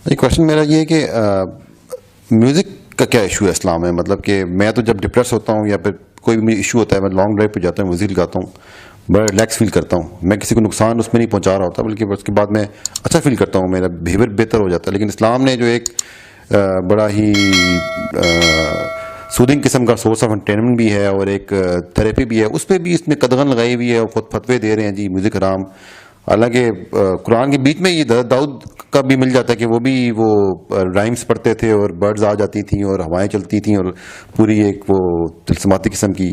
एक क्वेश्चन मेरा ये है कि म्यूज़िक का क्या इशू है इस्लाम में? मतलब कि मैं तो जब डिप्रेस होता हूँ या फिर कोई भी इशू होता है, मैं लॉन्ग ड्राइव पे जाता हूँ, म्यूज़िक लगाता हूँ, बड़ा रिलैक्स फील करता हूँ। मैं किसी को नुकसान उसमें नहीं पहुँचा रहा होता, बल्कि उसके बाद मैं अच्छा फील करता हूँ, मेरा बिहेवियर बेहतर हो जाता है। लेकिन इस्लाम ने जो एक बड़ा ही सूदिंग किस्म का सोर्स ऑफ एंटरटेनमेंट भी है और एक थेरेपी भी है, उस पर भी इसमें कदगन लगाई हुई है और खुद फतवे दे रहे हैं जी म्यूज़िक हराम। हालांकि कुरान के बीच में ये दाऊद का भी मिल जाता है कि वो राइम्स पढ़ते थे और बर्ड्स आ जाती थी और हवाएं चलती थी और पूरी एक वो तिलस्माती किस्म की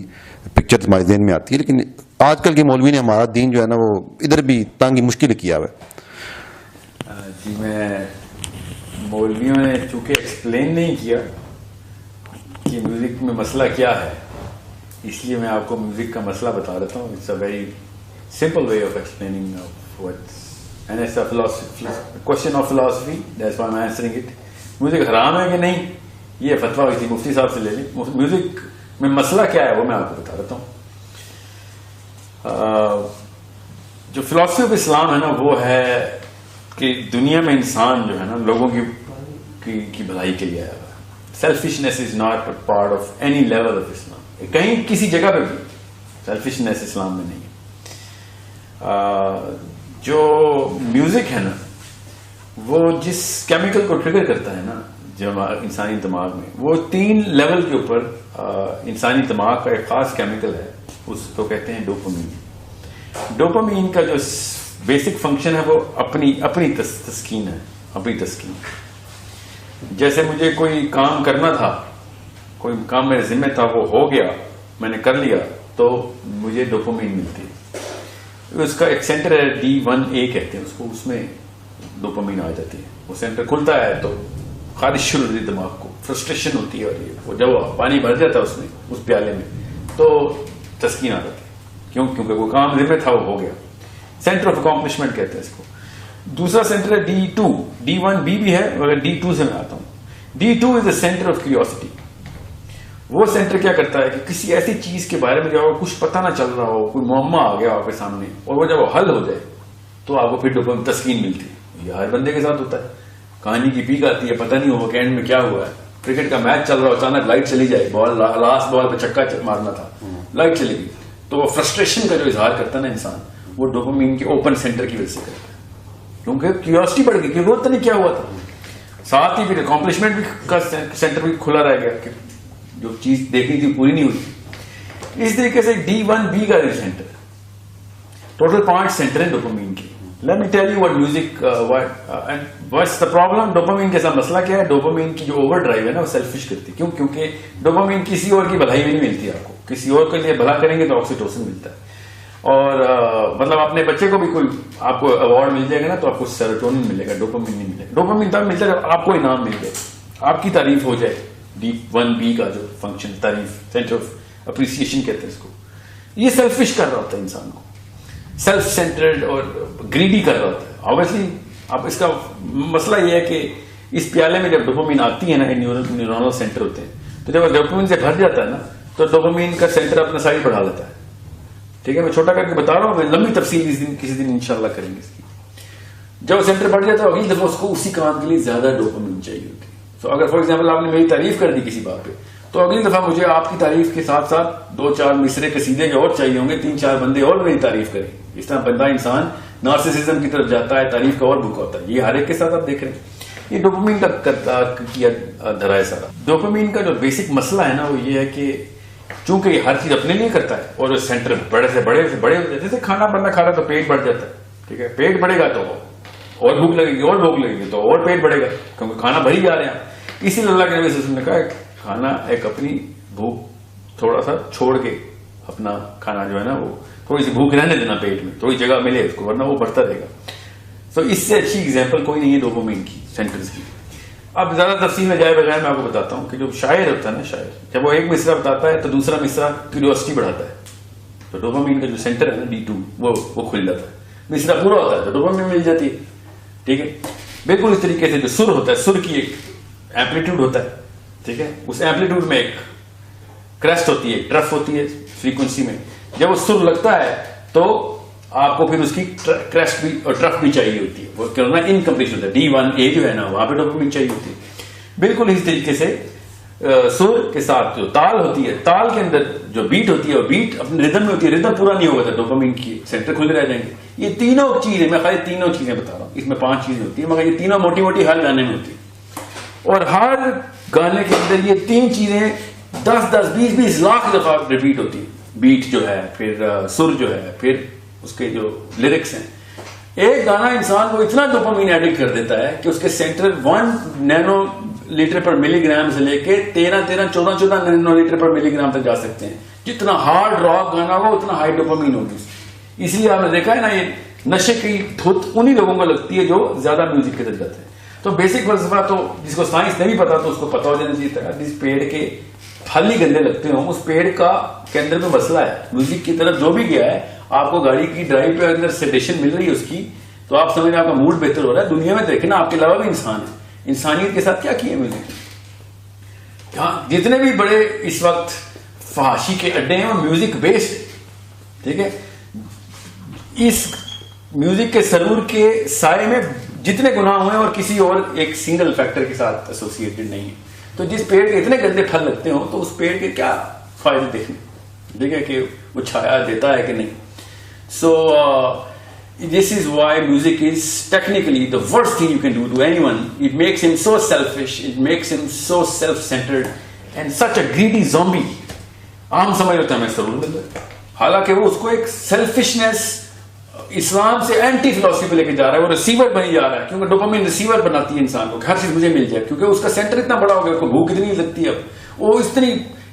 पिक्चर हमारे जहन में आती है। लेकिन आजकल के मौलवी ने हमारा दीन जो है ना वो इधर भी तंग मुश्किल किया हुआ है। जी, मैं मौलवियों ने चूंकि एक्सप्लेन नहीं किया कि म्यूजिक में मसला क्या है, इसलिए मैं आपको म्यूजिक का मसला बता देता हूँ। It's a very simple way of explaining what's and it's a philosophy question of philosophy, that's why I'm answering it. Music हराम है कि नहीं, ये फतवा हुई थी मुफ्ती साहब से ले ली। म्यूजिक में मसला क्या है वो मैं आपको बता देता हूँ। जो फिलॉसफी ऑफ इस्लाम है ना वो है कि दुनिया में इंसान जो है ना लोगों की भलाई के लिए आया हुआ है। Selfishness is not a part of any level of Islam. कहीं किसी जगह पे भी सेल्फिशनेस इस्लाम में नहीं है। जो म्यूजिक है ना वो जिस केमिकल को ट्रिगर करता है ना जो इंसानी दिमाग में, वो 3 लेवल के ऊपर इंसानी दिमाग का एक खास केमिकल है, उसको कहते हैं डोपामीन। डोपामीन का जो बेसिक फंक्शन है वो अपनी तस्कीन है, अपनी तस्कीन। जैसे मुझे कोई काम करना था, कोई काम मेरे जिम्मे था, वो हो गया, मैंने कर लिया, तो मुझे डोपामीन मिलती है। उसका एक सेंटर है D1A कहते हैं उसको, उसमें डोपामीन आ जाती है। वो सेंटर खुलता है तो खारिश शुरू होती है दिमाग को, फ्रस्ट्रेशन होती है, और वो जब पानी भर जाता है उसमें उस प्याले में तो तस्कीन आ जाती है। क्यों? क्योंकि वो काम जिम्मे था वो हो गया। सेंटर ऑफ अकॉम्प्लिशमेंट कहते हैं इसको। दूसरा सेंटर है D2, D1B भी है मगर D2 से मैं आता हूं। D2 is the centre of curiosity. वो सेंटर क्या करता है कि किसी ऐसी चीज के बारे में जो आपको कुछ पता ना चल रहा हो, कोई मुअम्मा आ गया आपके सामने, और वो जब वो हल हो जाए तो आपको फिर डोपामीन तस्कीन मिलती है। ये हर बंदे के साथ होता है। कहानी की पीक आती है, पता नहीं हो कि एंड में क्या हुआ है। क्रिकेट का मैच चल रहा हो, अचानक लाइट चली जाए, बॉल लास्ट बॉल पे छक्का मारना था, लाइट चली गई, तो वो फ्रस्ट्रेशन का जो इजहार करता है ना इंसान, वो डोपामीन के ओपन सेंटर की वजह से करता है। क्योंकि क्यूरियोसिटी बढ़ गई, क्योंकि वो तो नहीं क्या हुआ था। साथ ही फिर अकॉम्प्लिशमेंट भी का सेंटर भी खुला रह गया, जो चीज देखनी थी पूरी नहीं हुई। इस तरीके से D1B का सेंटर, टोटल 5 सेंटर है डोपामीन के। Let me tell you what music and what's the problem. Dopamine के साथ मसला क्या है? डोपामीन की जो ओवर ड्राइव है ना वो सेल्फिश करती है। क्यों? क्योंकि डोपामीन किसी और की भलाई भी नहीं मिलती आपको। किसी और के लिए भला करेंगे तो ऑक्सीटोसिन मिलता है। और मतलब अपने बच्चे को भी कोई आपको अवार्ड मिल जाएगा ना तो आपको सेरोटोनिन मिलेगा, डोपामीन नहीं मिलेगा। डोपामीन तब मिलता है जब आपको इनाम मिल जाए, आपकी तारीफ हो जाए। D1B का जो फंक्शन, तारीफ, सेंटर ऑफ अप्रिसिएशन कहते हैं इसको। ये सेल्फिश कर रहा होता है इंसान को, सेल्फ सेंटर्ड और ग्रीडी कर रहा होता है। ऑब्वियसली अब इसका मसला ये है कि इस प्याले में जब डोपामीन आती है ना, न्यूरोनल सेंटर होते हैं, तो जब डोपामीन से भर जाता है ना तो डोपामीन का सेंटर अपना साइड बढ़ा लेता है। ठीक है, मैं छोटा करके बता रहा हूँ, लंबी तफसील किसी दिन इंशाल्लाह करेंगे इसकी। जब सेंटर बढ़ जाता है अगली दफा उसको उसी काम के लिए ज्यादा डोपामीन चाहिए होती है। तो अगर फॉर एग्जाम्पल आपने मेरी तारीफ कर दी किसी बात पे, तो अगली दफा मुझे आपकी तारीफ के साथ साथ 2-4 मिसरे कसीदे के और चाहिए होंगे, 3-4 बंदे और मेरी तारीफ करें। इस तरह बंदा इंसान नार्सिसिज्म की तरफ जाता है, तारीफ का और भूखा होता है। ये हर एक के साथ आप देख रहे हैं। ये डोपामीन का किया धरा है सारा। डोपामीन का जो बेसिक मसला है ना वो ये है कि चूंकि ये हर चीज अपने लिए करता है और सेंटर बड़े से बड़े हो जाते, जैसे खाना बंदा खा रहा तो पेट बढ़ जाता है। ठीक है, पेट बढ़ेगा तो और भूख लगेगी, और भूख लगेगी तो और पेट बढ़ेगा, क्योंकि खाना भर ही जा रहे हैं। इसीलिए अल्लाह के नबी सल्लल्लाहु अलैहि वसल्लम ने कहा खाना एक अपनी भूख थोड़ा सा छोड़ के अपना खाना जो है ना वो थोड़ी सी भूख रहने देना पेट में, थोड़ी जगह मिले उसको, वरना वो बढ़ता रहेगा। तो इससे अच्छी एग्जांपल कोई नहीं है डोपामीन की, सेंटर्स की। अब ज्यादा तफसील में जाए बगैर मैं आपको बताता हूँ कि जो शायर होता है ना, शायर जब वो एक मिसरा बताता है तो दूसरा मिसरा क्यूरियोसिटी बढ़ाता है, तो डोपामीन का जो सेंटर है ना D2 वो खुल जाता है। मिसरा पूरा होता है तो डोपामीन मिल जाती है। ठीक है, बिल्कुल इस तरीके से जो सुर होता है, सुर की एक एम्पलीट्यूड होता है। ठीक है, उस एम्पलीट्यूड में एक क्रेस्ट होती है, ट्रफ होती है फ्रीक्वेंसी में। जब वो सुर लगता है तो आपको फिर उसकी क्रेस्ट भी और ट्रफ भी चाहिए होती है, वो क्या होता है इनकम्प्लीट होता है, D1A जो है ना वहां पे डोपामिन चाहिए होती है। बिल्कुल इस तरीके से सुर के साथ जो ताल होती है, ताल के अंदर जो बीट होती है, वो बीट अपने रिदम में होती है, रिदम पूरा नहीं होगा तो डोपामिन की सेंटर खुले रह जाएंगे। ये तीनों चीजें, मैं खाली तीनों चीजें बता रहा हूँ, इसमें 5 चीजें होती है, मगर ये तीनों मोटी मोटी हर गाने में होती है। और हर गाने के अंदर ये 3 चीजें 10-10, 20-20 लाख दफा रिपीट होती है। बीट जो है, फिर सुर जो है, फिर उसके जो लिरिक्स हैं। एक गाना इंसान को इतना डोपामिन एडिक्ट कर देता है कि उसके सेंटर 1 नैनो लीटर पर मिलीग्राम से लेके 13-14 नैनो लीटर पर मिलीग्राम तक जा सकते हैं। जितना हार्ड रॉक गाना होगा उतना हाई डोपामिन होगी। इसलिए आपने देखा है ना, ये नशे की धुत उन्हीं लोगों को लगती है जो ज्यादा म्यूजिक की तरफ जाते हैं। तो बेसिक फलसफा तो जिसको साइंस नहीं पता तो उसको पता हो जाना चाहिए। जिस पेड़ के फल ही गंदे लगते हो, उस पेड़ का के अंदर में मसला है। म्यूजिक की तरफ जो भी गया है, आपको गाड़ी की ड्राइव पे अंदर सेडेशन मिल रही है उसकी, तो आप समझ आपका मूड बेहतर हो रहा है। दुनिया में देखे ना, आपके अलावा भी इंसान है, इंसानियत के साथ क्या किया म्यूजिक। हाँ, जितने भी बड़े इस वक्त फहाशी के अड्डे हैं वो म्यूजिक बेस्ड है, ठीक है। इस म्यूजिक के सरूर के साए में जितने गुनाह हुए और किसी और एक सिंगल फैक्टर के साथ एसोसिएटेड नहीं है। तो जिस पेड़ के इतने गंदे फल लगते हो तो उस पेड़ के क्या फायदे देखने, ठीक है, कि वो छाया देता है कि नहीं। सो this is why music is technically the worst thing you can do to anyone. It makes him so selfish, it makes him so self-centered and such a greedy zombie. आम समझ लेते हैं हमें जरूर मिल रहा है, हालांकि वो उसको एक सेल्फिशनेस इस्लाम से एंटी फिलोसफी पे लेके जा रहा है। वो रिसीवर बनी जा रहा है, क्योंकि डोपामिन रिसीवर बनाती है इंसान को, हर चीज मुझे मिल जाए, क्योंकि उसका सेंटर इतना बड़ा हो गया, उसको भूख इतनी लगती है। अब वो इतनी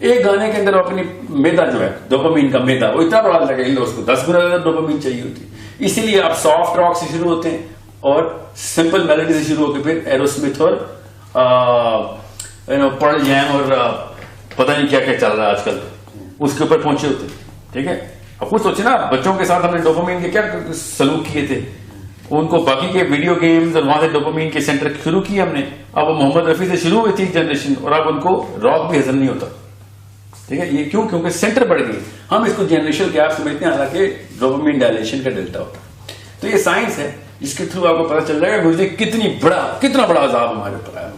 एक गाने के अंदर अपनी मैदा जो है, डोपामिन का मैदा, वो इतना बड़ा लगेगा, उसको 10 गुना ज्यादा डोपामिन चाहिए होती है। इसीलिए आप सॉफ्ट रॉक से शुरू होते हैं और सिंपल मेलोडी से शुरू होकर फिर एरोस्मिथ और पर्ल जैम और पता नहीं क्या क्या चल रहा है आजकल, उसके ऊपर पहुंचे होते हैं, ठीक है। अब खुद सोचे ना, बच्चों के साथ हमने डोपामिन के क्या सलूक किए थे, उनको बाकी के वीडियो गेम्स और वहां से डोपामिन के सेंटर शुरू किए हमने। अब वो मोहम्मद रफी से शुरू हुई थी जनरेशन, और अब उनको रॉक भी हजम नहीं होता, ठीक है। ये क्यों? क्योंकि सेंटर बढ़ गई। हम इसको जनरेशनल गैप समझते हैं, हालांकि डोपामिन डायलेशन का डेल्टा होता है। तो ये साइंस है जिसके थ्रू आपको पता चल जाएगा म्यूजिक कितना बड़ा अजाब हमारे ऊपर आया,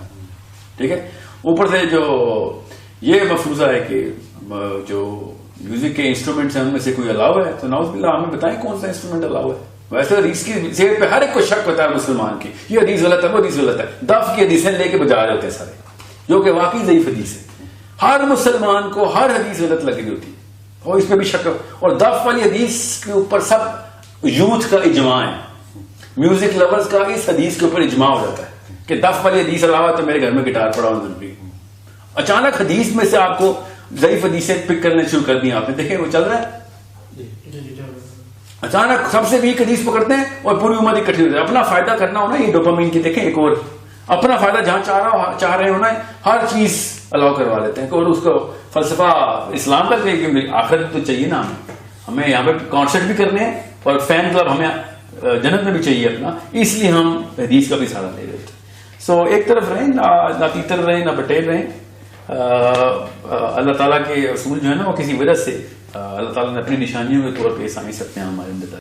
ठीक है। ऊपर से जो ये मफरूजा है कि जो म्यूजिक के इंस्ट्रूमेंट्स हैं उनमें से कोई अलाव है, तो नाउज़ुबिल्लाह हमें बताएं कौन सा इंस्ट्रूमेंट अलाव है। वैसे हदीस की जेब पे हर एक को शक होता है मुसलमान की, ये हदीस गलत है, वो हदीस गलत है। दफ की हदीसें लेके बजा रहे होते हैं सारे, जो कि वाकई ज़ईफ हदीस है। हर मुसलमान को हर हदीस गलत लग रही होती है और इसमें भी शक। और दफ वाली हदीस के ऊपर सब यूथ का इजमा है, म्यूजिक लवर्स का इस हदीस के ऊपर इजमा हो जाता है कि दफ वाली हदीस अलावा तो मेरे घर में गिटार पड़ा होना जरूरी। अचानक हदीस में से आपको ज़ईफ हदीसें पिक करने शुरू कर दी, आपने देखे वो चल रहा है। अचानक सबसे वीक हदीस पकड़ते हैं और पूरी उम्र इकट्ठी होती है। अपना फायदा करना होना, ये डोपामिन की देखें एक और अपना फायदा जहां चाह रहे होना, हर चीज अलाउ करवा लेते हैं। और उसको फलसफा इस्लाम का आखिरत तो चाहिए ना, हमें यहाँ पे कॉन्सर्ट भी करने हैं और फैन क्लब हमें जन्नत में भी चाहिए अपना, इसलिए हम हदीस का भी सहारा ले रहे थे। सो एक तरफ रहें ना तीतर रहें ना बटेर रहें। अल्लाह ताला के असूल जो है ना, वो किसी वजह से अल्लाह ताला ने अपनी निशानियों के तौर पे साइंस अपने हमारे अंदर